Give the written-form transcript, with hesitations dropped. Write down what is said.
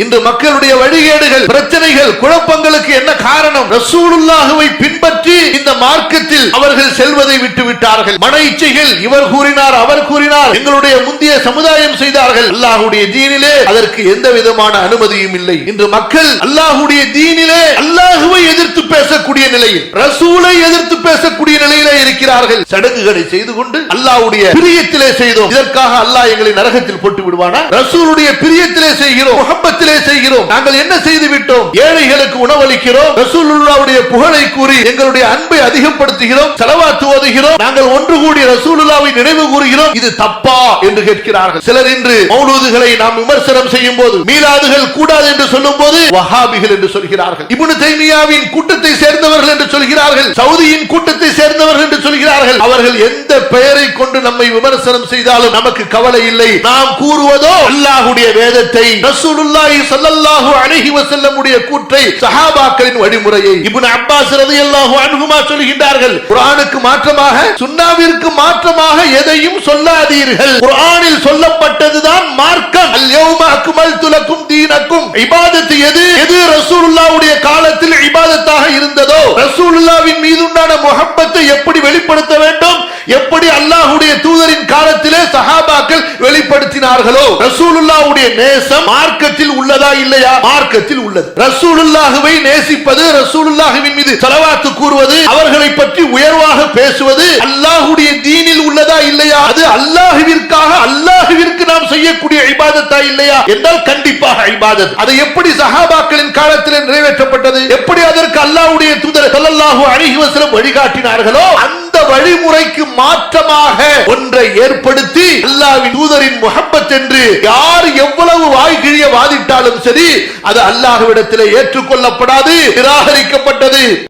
இன்று மக்களுடைய வழிகேடுகள், பிரச்சனைகள், குழப்பங்களுக்கு என்ன காரணம்? ரசூலுல்லாஹ்வை பின்பற்றி இந்த மார்க்கத்தில் அவர்கள் செல்வதை விட்டு விட்டார்கள். மன இச்சைகள், இவர் கூறினார், அவர் கூறினார், எங்களுடைய முந்தைய சமுதாயம் செய்தார்கள். அல்லாஹ்வுடைய தீனிலே அதற்கு எந்த விதமான அனுமதியும் இல்லை. இன்று மக்கள் அல்லாஹ்வுடைய தீனிலே அல்லாஹ்வை எதிர்த்து பேசக்கூடிய நிலையில், ரசூலை எதிர்த்து பேசக்கூடிய நிலையிலே இருக்கிறார்கள். சடங்குகளை செய்து கொண்டு அல்லாஹ்வுடைய பிரியத்திலே செய்தோம், இதற்காக அல்லாஹ் எங்களை நரகத்தில் போட்டு விடுவானா? ரசூலுடைய பிரியத்திலே செய்கிறோம், முஹப்பத்திலே செய்கிறோம், நாங்கள் என்ன செய்து விட்டோம்? ஏழைகளுக்கு உணவளிக்கிறோம், ரசூலுல்லாஹ்வுடைய புகழை கூறி எங்களுடைய அன்பை அதிகப்படுத்துகிறோம், ஸலவாத் ஓதுகிறோம், நாங்கள் ஒன்று கூடி ரசூலுல்லாஹ்வை நினைவு கூறுகிறோம். இது தப்பா என்று கேட்கிறார்கள். சிலர் இன்று மௌலூதுகளை நாம் விமர்சனம் செய்யும் போது, மீலாதுகள் கூடாது என்று சொல்லும் போது வஹாபிகள் என்று சொல்கிறார்கள், இப்னு தைமியாவின் கூட்டத்தை சேர்ந்தவர்கள் என்று சொல்கிறார்கள், சவுதியின் கூட்டத்தை சேர்ந்தவர்கள் என்று சொல்கிறார்கள். அவர்கள் எந்த பெயரை கொண்டு நம்மை விமர்சனம் செய்தாலும் நமக்கு கவலை இல்லை. நாம் கூறுவதோ அல்லாஹ்வுடைய வேதத்தை, ரசூலுல்லாஹி ஸல்லல்லாஹு அலைஹி வஸல்லம் உடைய கூற்றை, சஹாபாக்களின் வழிமுறையை. இப்னு அப்பாஸ் ரலியல்லாஹு அன்ஹுமா சொல்கின்றார்கள், குர்ஆனுக்கு மாற்றமாக, சுன்னாவிற்கு மாற்றமாக எதையும் சொல்லாதீர்கள். குர்ஆனில் சொல்லப்பட்டதுதான் மார்க்கம். அல் யௌம அக்மல்து லக்கும் தீனக்கும். இபாதத் எது ரசூலுல்லாஹ்வுடைய காலத்தில் இபாதத்தாக இருந்ததோ, ரசூலுல்லாஹ்வின் மீது உண்டான முஹப்பத்தை எப்படி வெளிப்படுத்த வேண்டும், எப்படி அல்லாஹ்வுடைய தூதரின் காலத்திலே சஹாபாக்கள் வெளிப்படுத்தினார்களோ, ரசூலுல்லாஹ்வுடைய நேசம் மார்க்கத்தில் உள்ளதா இல்லையா? மார்க்கத்தில் உள்ளது. ரசூலுல்லாஹ்வை நேசிப்பது, ரசூலுல்லாஹ்வின் மீது ஸலவாத் கூறுவது, அவர்களை பற்றி உயர்வாக பேசுவது அல்லாஹ்வுடைய தீனில் உள்ளதா இல்லையா? அது அல்லாஹ்விற்காக, அல்லாஹ்விற்கு நாம் செய்யக்கூடிய இபாதத்தா இல்லையா என்றால் கண்டிப்பாக இபாதத். அது எப்படி சஹாபாக்களின் காலத்தில் நிறைவேற்றப்பட்டது, எப்படி அதற்கு அல்லாஹ்வுடைய தூதர் ஸல்லல்லாஹு அலைஹி வஸல்லம் வழிகாட்டினார்களோ அந்த வழிமுறைக்கு மாற்றமாக ஒன்றை ஏற்படுத்தி அல்லாஹ்வின் தூதரின் முஹப்பத் என்று யார் எவ்வளவு வாய்கிழிய வாதிட்டாலும் சரி, அது அல்லாஹ்விடத்திலே ஏற்றுக்கொள்ளப்படாது, நிராகரிக்கப்பட்டது.